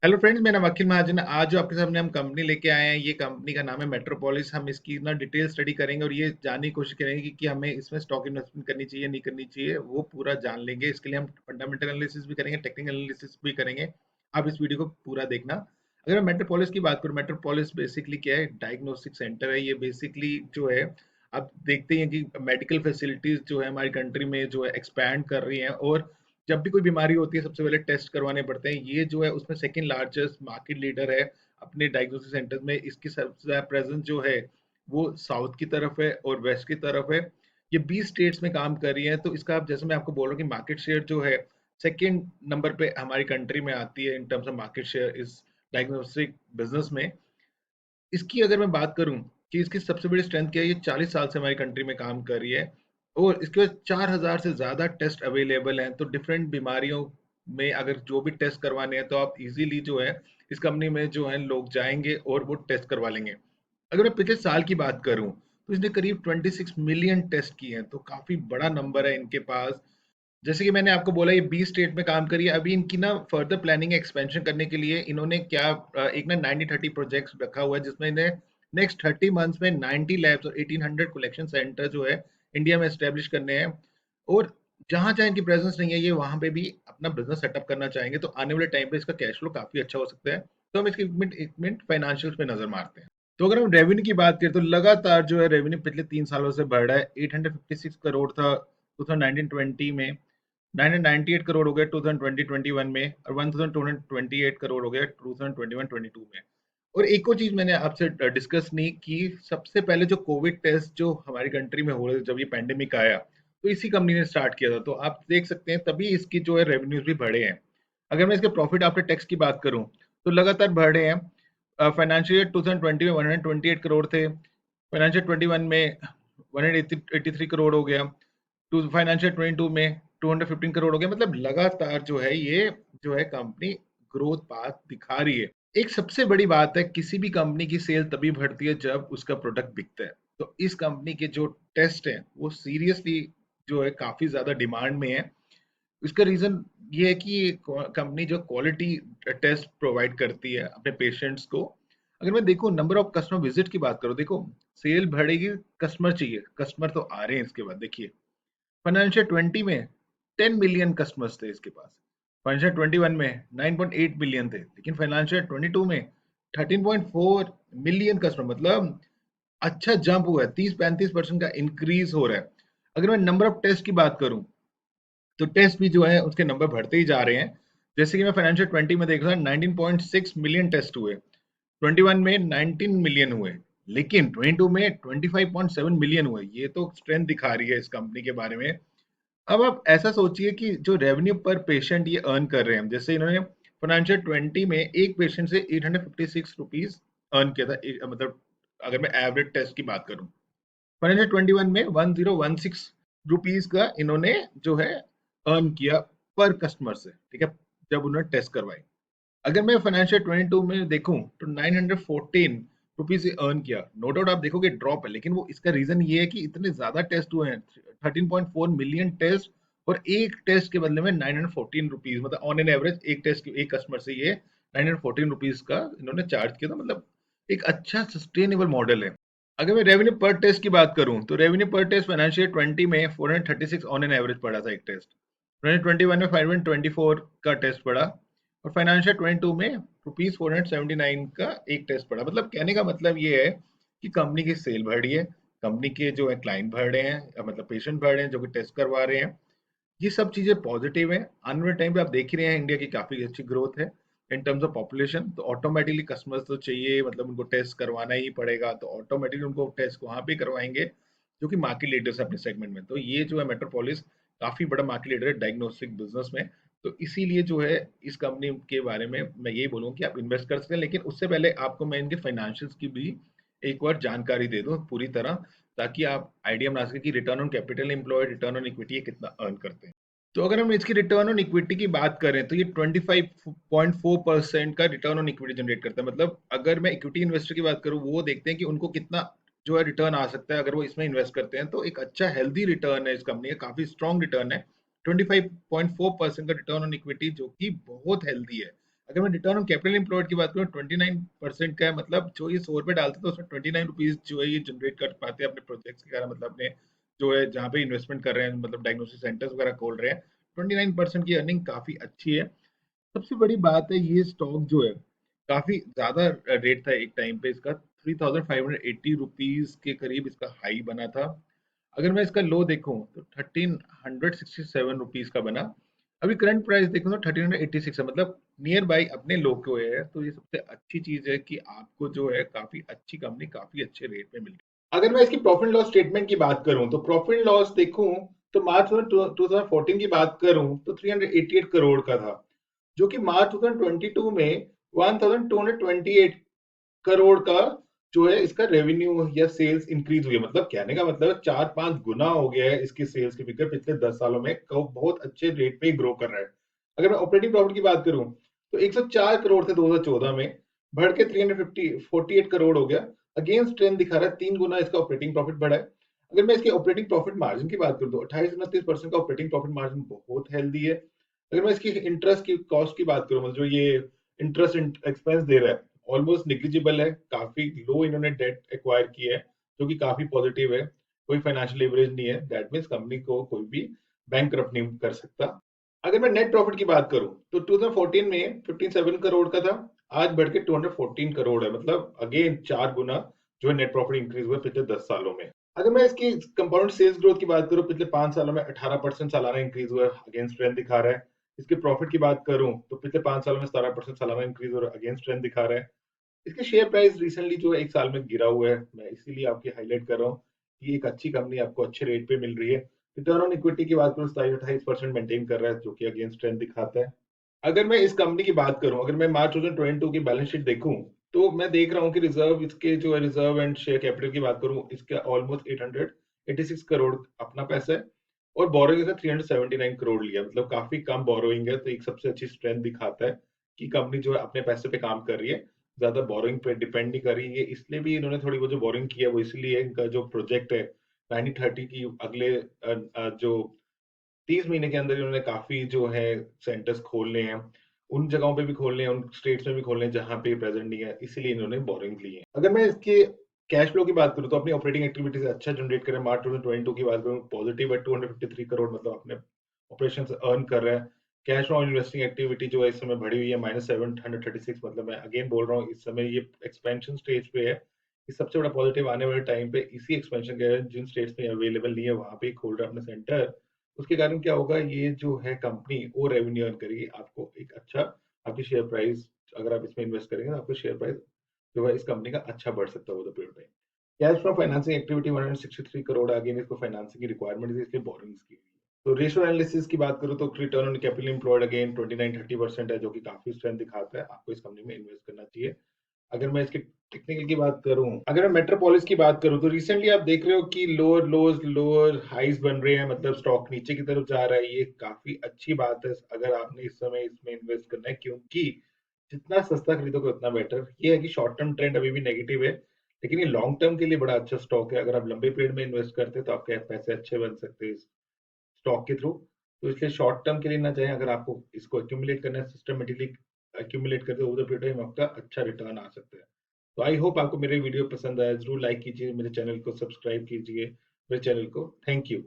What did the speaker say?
Hello friends, मेरा नाम अखिल महाजन है। आज जो आपके सामने हम कंपनी लेके आए हैं, ये कंपनी का नाम है मेट्रोपोलिस। हम इसकी ना डिटेल स्टडी करेंगे और ये जानने की कोशिश करेंगे कि हमें इसमें स्टॉक इन्वेस्टमेंट करनी चाहिए नहीं करनी चाहिए, वो पूरा जान लेंगे। इसके लिए हम फंडामेंटल एनालिसिस भी करेंगे, टेक्निकल एनालिसिस भी करेंगे। आप इस वीडियो को पूरा देखना। अगर मैं मेट्रोपोलिस की बात करूँ, मेट्रोपोलिस बेसिकली क्या है? डायग्नोस्टिक सेंटर है। ये बेसिकली जो है, आप देखते हैं कि मेडिकल फैसिलिटीज जो है हमारी कंट्री में जो है एक्सपैंड कर रही हैं, और जब भी कोई बीमारी होती है सबसे पहले टेस्ट करवाने पड़ते हैं। ये जो है उसमें सेकंड लार्जेस्ट मार्केट लीडर है अपने डायग्नोस्टिक सेंटर में। इसकी सबसे ज्यादा प्रेजेंस जो है वो साउथ की तरफ है और वेस्ट की तरफ है। ये 20 स्टेट्स में काम कर रही है। तो इसका जैसे मैं आपको बोल रहा हूँ कि मार्केट शेयर जो है सेकंड नंबर पे हमारी कंट्री में आती है in terms of market share इस डायग्नोस्टिक बिजनेस में। इसकी अगर मैं बात करूं कि इसकी सबसे बड़ी स्ट्रेंथ क्या है, ये 40 साल से हमारी कंट्री में काम कर रही है और इसके बाद 4000 से ज़्यादा टेस्ट अवेलेबल हैं। तो डिफरेंट बीमारियों में अगर जो भी टेस्ट करवाने हैं तो आप इजीली जो है इस कंपनी में जो है लोग जाएंगे और वो टेस्ट करवा लेंगे। अगर मैं पिछले साल की बात करूं तो इसने करीब 26 मिलियन टेस्ट किए हैं, तो काफ़ी बड़ा नंबर है इनके पास। जैसे कि मैंने आपको बोला ये 20 स्टेट में काम करी है। अभी इनकी ना फर्दर प्लानिंग एक्सपेंशन करने के लिए इन्होंने क्या एक ना 90-30 प्रोजेक्ट्स रखा हुआ है, जिसमें इन्हें नेक्स्ट 30 मंथ्स में 90 लैब्स और 1800 कलेक्शन सेंटर जो है इंडिया में एस्टेब्लिश करने हैं। और जहां जहां इनकी प्रेजेंस नहीं है, ये वहां पे भी अपना बिजनेस सेटअप करना चाहेंगे। तो आने वाले टाइम पे इसका कैश फ्लो काफी अच्छा हो सकता है। तो हम इसके एक मिनट फाइनेंशियल्स पे नजर मारते हैं। तो अगर हम रेवेन्यू की बात करें तो लगातार जो है रेवेन्यू पिछले 3 सालों से बढ़ रहा है। 856 करोड़ था 2019-20 में, 998 करोड़ हो गए 2020-21 में, और 1228 करोड़ हो गए 2021-22 में। और एक और चीज मैंने आपसे डिस्कस नहीं की, सबसे पहले जो कोविड टेस्ट जो हमारी कंट्री में हो रहे थे जब ये पैंडेमिक आया, तो इसी कंपनी ने स्टार्ट किया था। तो आप देख सकते हैं तभी इसकी जो है रेवेन्यूज भी बढ़े हैं। अगर मैं इसके प्रॉफिट आफ्टर टैक्स की बात करूं तो लगातार बढ़े हैं। फाइनेंशियल ईयर 2020 में 128 करोड़ थे, फाइनेंशियल 21 में 183 करोड़ हो गया, टू फाइनेंशियल 22 में 215 करोड़ हो गया। मतलब लगातार जो है ये जो है कंपनी ग्रोथ पाथ दिखा रही है। एक सबसे बड़ी बात है, किसी भी कंपनी की सेल तभी बढ़ती है जब उसका प्रोडक्ट बिकता है। तो इस कंपनी के जो टेस्ट हैं वो सीरियसली जो है काफी ज्यादा डिमांड में है। इसका रीजन ये है कि ये कंपनी जो क्वालिटी टेस्ट प्रोवाइड करती है अपने पेशेंट्स को। अगर मैं देखूं नंबर ऑफ कस्टमर विजिट की बात करूं, देखो सेल बढ़ेगी, कस्टमर चाहिए, कस्टमर तो आ रहे हैं। इसके बाद देखिए फाइनेंशियल 20 में 10 मिलियन कस्टमर्स थे इसके पास, फाइनेंशियल 21 में 9.8 मिलियन थे, लेकिन फाइनेंशियल 22 में 13.4 मिलियन कस्टमर। मतलब अच्छा जंप हुआ है, 30-35% का इंक्रीज हो रहा है। अगर मैं नंबर ऑफ टेस्ट की बात करूं तो टेस्ट भी जो है उसके नंबर बढ़ते ही जा रहे हैं। जैसे कि मैं फाइनेंशियल 20 में देख रहा हूँ 19.6 मिलियन टेस्ट हुए, 21 में 19 मिलियन हुए, लेकिन 22 में 25.7 मिलियन हुए। ये तो स्ट्रेंथ दिखा रही है इस कंपनी के बारे में। अब आप ऐसा सोचिए कि जो रेवेन्यू पर पेशेंट ये अर्न कर रहे हैं, जैसे इन्होंने फाइनेंशियल 20 में एक पेशेंट से 856 रुपीज अर्न किया था, मतलब अगर मैं एवरेज टेस्ट की बात करूं। फाइनेंशियल 21 में 1016 रुपीज का इन्होंने जो है अर्न किया पर कस्टमर से, ठीक है, जब उन्होंने टेस्ट करवाई। अगर मैं फाइनेंशियल 22 में देखूं तो 914 रुपीज से अर्न किया। नो डाउट आप देखोगे ड्रॉप है, लेकिन वो इसका रीजन ये है कि इतने ज्यादा टेस्ट हुए हैं, 13.4 मिलियन टेस्ट, और एक टेस्ट के बदले में 914 रुपीज, मतलब ऑन एन एवरेज एक टेस्ट एक कस्टमर से ये 914 रुपीज का इन्होंने चार्ज किया था। मतलब एक अच्छा सस्टेनेबल मॉडल है। अगर मैं रेवेन्यू पर टेस्ट की बात करूं तो रेवेन्यू पर टेस्ट फाइनेंशियल 20 में 436 ऑन एन एवरेज पड़ा था एक टेस्ट, 2021 में 524 का टेस्ट पड़ा, और फाइनेंशियल 22 में रुपीज 479 का एक टेस्ट पड़ा। मतलब कहने का मतलब ये है कि कंपनी की सेल बढ़ रही है, कंपनी के जो है क्लाइंट बढ़ रहे हैं, मतलब पेशेंट बढ़ रहे हैं जो कि टेस्ट करवा रहे हैं। ये सब चीजें पॉजिटिव है। आने वाले टाइम पे आप देख ही रहे हैं इंडिया की काफी अच्छी ग्रोथ है इन टर्म्स ऑफ पॉपुलेशन। तो ऑटोमेटिकली कस्टमर्स तो चाहिए, मतलब उनको टेस्ट करवाना ही पड़ेगा, तो ऑटोमेटिकली उनको टेस्ट वहां पे करवाएंगे जो कि मार्केट लीडर्स है अपने सेगमेंट में। तो ये जो है मेट्रोपोलिस काफी बड़ा मार्केट लीडर है डायग्नोस्टिक बिजनेस में। तो इसीलिए जो है इस कंपनी के बारे में मैं यही बोलूँ कि आप इन्वेस्ट कर सकते हैं, लेकिन उससे पहले आपको मैं इनके फाइनेंशियल्स की भी एक बार जानकारी दे दूं पूरी तरह, ताकि आप आइडिया बना सके कि return on capital employed, return on equity ये कितना अर्न करते हैं। तो अगर हम इसकी रिटर्न ऑन इक्विटी की बात करें तो ये 25.4% का रिटर्न ऑन इक्विटी जनरेट करता है। मतलब अगर मैं इक्विटी इन्वेस्टर की बात करूं, वो देखते हैं कि उनको कितना जो है रिटर्न आ सकता है अगर वो इसमें इन्वेस्ट करते हैं। तो एक अच्छा हेल्दी रिटर्न है इस कंपनी का, काफी स्ट्रॉन्ग रिटर्न है। 25.4% का रिटर्न ऑन इक्विटी जो कि बहुत हेल्दी है। अगर मैं रिटर्न ऑन कैपिटल एम्प्लॉयड की बात करूँ 29% का है, मतलब जो ये 100 रुपए डालते तो उसमें 29 रुपीज जो है ये जनरेट कर पाते हैं अपने प्रोजेक्ट्स के कारण, मतलब अपने जो है जहाँ पे इन्वेस्टमेंट कर रहे हैं, मतलब डायग्नोस्टिक सेंटर्स वगैरह खोल रहे हैं। 29% की अर्निंग काफी अच्छी है। सबसे बड़ी बात है ये स्टॉक जो है काफी ज्यादा रेट था एक टाइम पे इसका, 3580 रुपीज के करीब इसका हाई बना था। अगर मैं इसका लो देखूं तो 1367 रुपीज का बना। अभी करंट प्राइस देखूं तो 1386 है, मतलब नियर बाई अपने लो को है। तो ये सबसे अच्छी चीज है कि आपको जो है काफी अच्छी कंपनी काफी अच्छे रेट पे मिल रही है। अगर मैं इसकी प्रॉफिट लॉस स्टेटमेंट की बात करूं तो प्रॉफिट लॉस देखूं तो मार्च 2014 की बात करूं तो 388 करोड़ का था, जो कि मार्च 2022 में 1228 करोड़ का जो है इसका रेवेन्यू या सेल्स इंक्रीज हुई है। मतलब कहने का मतलब 4-5 गुना हो गया है इसकी सेल्स की फिगर पिछले 10 सालों में, बहुत अच्छे रेट पे ग्रो कर रहा है। अगर मैं ऑपरेटिंग प्रॉफिट की बात करूं तो 104 करोड़ थे 2014 में, बढ़ के 348 करोड़ हो गया। अगेन ट्रेंड दिखा रहा है 3 गुना इसका ऑपरेटिंग प्रॉफिट बढ़ा है। अगर मैं इसकी ऑपरेटिंग प्रॉफिट मार्जिन की बात करूं तो 28-29% का ऑपरेटिंग प्रॉफिट मार्जिन बहुत हेल्दी है। अगर मैं इसकी इंटरेस्ट की कॉस्ट की बात करूं, मतलब जो ये इंटरेस्ट एक्सपेंस दे रहा है ऑलमोस्ट निग्लिजिबल है। काफी लो इन्होंने डेट एक्वायर की है, जो कि काफी पॉजिटिव है। कोई फाइनेंशियल लिवरेज नहीं है, दैट मीन्स कंपनी को कोई भी बैंक नहीं कर सकता। अगर मैं नेट प्रॉफिट की बात करूं तो 2014 में 57 करोड़ का था, आज बढ़ के 214 करोड़ है, मतलब अगेन 4 गुना जो है नेट प्रॉफिट इंक्रीज हुआ पिछले 10 सालों में। अगर मैं इसकी कंपाउंड सेल्स ग्रोथ की बात करूं पिछले 5 सालों में 18% सालाना इंक्रीज हुआ है, अगेंस्ट ट्रेंड दिखा रहा है। इसके प्रॉफिट की बात करूं तो पिछले 5 सालों में 17% सालाना इंक्रीज और अगेंस्ट ट्रेंड दिखा रहा है। इसके शेयर प्राइस रिसेंटली जो है 1 साल में गिरा हुआ है, मैं इसीलिए आपकी हाईलाइट कर रहा हूँ कि एक अच्छी कंपनी आपको अच्छे रेट पे मिल रही है। रिटर्न ऑन इक्विटी की बात करूँ 27-28% मेंटेन कर रहा है, जो कि अगेंस्ट ट्रेंड दिखाता है। अगर मैं इस कंपनी की बात करूं, अगर मैं मार्च 2022 की बैलेंस शीट देखूं तो मैं देख रहा हूं कि रिजर्व इसके जो है रिजर्व एंड शेयर कैपिटल की बात करूं, इसका ऑलमोस्ट 886 करोड़ अपना पैसा है और बोरोइंग इसका 379 करोड़ लिया, मतलब काफी कम बोरोइंग है। तो एक सबसे अच्छी स्ट्रेंथ दिखाता है कि कंपनी जो है अपने पैसे पे काम कर रही है, ज्यादा बोरोइंग पे डिपेंड नहीं कर रही है। इसलिए भी इन्होंने थोड़ी वो जो बोरोइंग की है वो इसलिए इनका जो प्रोजेक्ट है 9030 की अगले जो 30 महीने के अंदर इन्होंने काफी जो है सेंटर्स खोलने हैं, उन जगहों पे भी खोलने हैं, उन स्टेट्स में भी खोलने हैं जहां पे प्रेजेंट नहीं है, इसीलिए इन्होंने बोरिंग ली है। अगर मैं इसके कैश फ्लो की बात करूं तो अपनी ऑपरेटिंग एक्टिविटी से अच्छा जनरेट करें। मार्च 2022 की बात करूं पॉजिटिव है 253 करोड़, मतलब अपने ऑपरेशन से अर्न कर रहा है। कैश फ्लो इन्वेस्टिंग एक्टिविटी जो है इस समय बढ़ी हुई है -736, मतलब मैं अगेन बोल रहा हूँ इस समय ये एक्सपेंशन स्टेज पे है। इस सबसे बड़ा पॉजिटिव आने वाले टाइम पे इसी एक्सपेंशन के जिन स्टेट्स में अवेलेबल नहीं है वहां पे खोल रहा है अपना सेंटर। उसके कारण क्या होगा, ये जो है कंपनी वो रेवेन्यू अर्न करेगी, आपको एक अच्छा आपकी शेयर प्राइस, अगर आप इसमें इन्वेस्ट करेंगे तो आपको शेयर प्राइस जो है इस कंपनी का अच्छा बढ़ सकता है over the period time. Cash from financing activity 163 crore, again इसको फाइनेंसिंग की रिक्वायरमेंट थी इसलिए बोरिंग्स की हुई है। तो रेशियो एनालिसिस की बात करूं तो return on capital employed again 29-30% है, जो कि काफी स्ट्रेंथ दिखाता है। आपको इस कंपनी में इन्वेस्ट करना चाहिए। अगर मैं इसके टेक्निकल की बात करूं, अगर मैं मेट्रोपोलिस की बात करूं तो रिसेंटली आप देख रहे हो कि लोअर लोज लोअर हाइज बन रहे हैं, मतलब स्टॉक नीचे की तरफ जा रहा है। ये काफी अच्छी बात है अगर आपने इस समय इसमें इन्वेस्ट करना है, क्योंकि जितना सस्ता खरीदोगे उतना बेटर। ये है कि शॉर्ट टर्म ट्रेंड अभी भी नेगेटिव है, लेकिन ये लॉन्ग टर्म के लिए बड़ा अच्छा स्टॉक है। अगर आप लंबे पीरियड में इन्वेस्ट करते हैं तो आपके पैसे अच्छे बन सकते हैं स्टॉक के थ्रू। तो इसलिए शॉर्ट टर्म के लिए ना चाहें, अगर आपको इसको एक्यूमुलेट करना है सिस्टमेटिकली एक्यूमुलेट करते ओवर द पीरियड टाइम, आपका अच्छा रिटर्न आ सकता है। तो आई होप आपको मेरे वीडियो पसंद आया, जरूर लाइक कीजिए, मेरे चैनल को सब्सक्राइब कीजिए मेरे चैनल को। Thank you.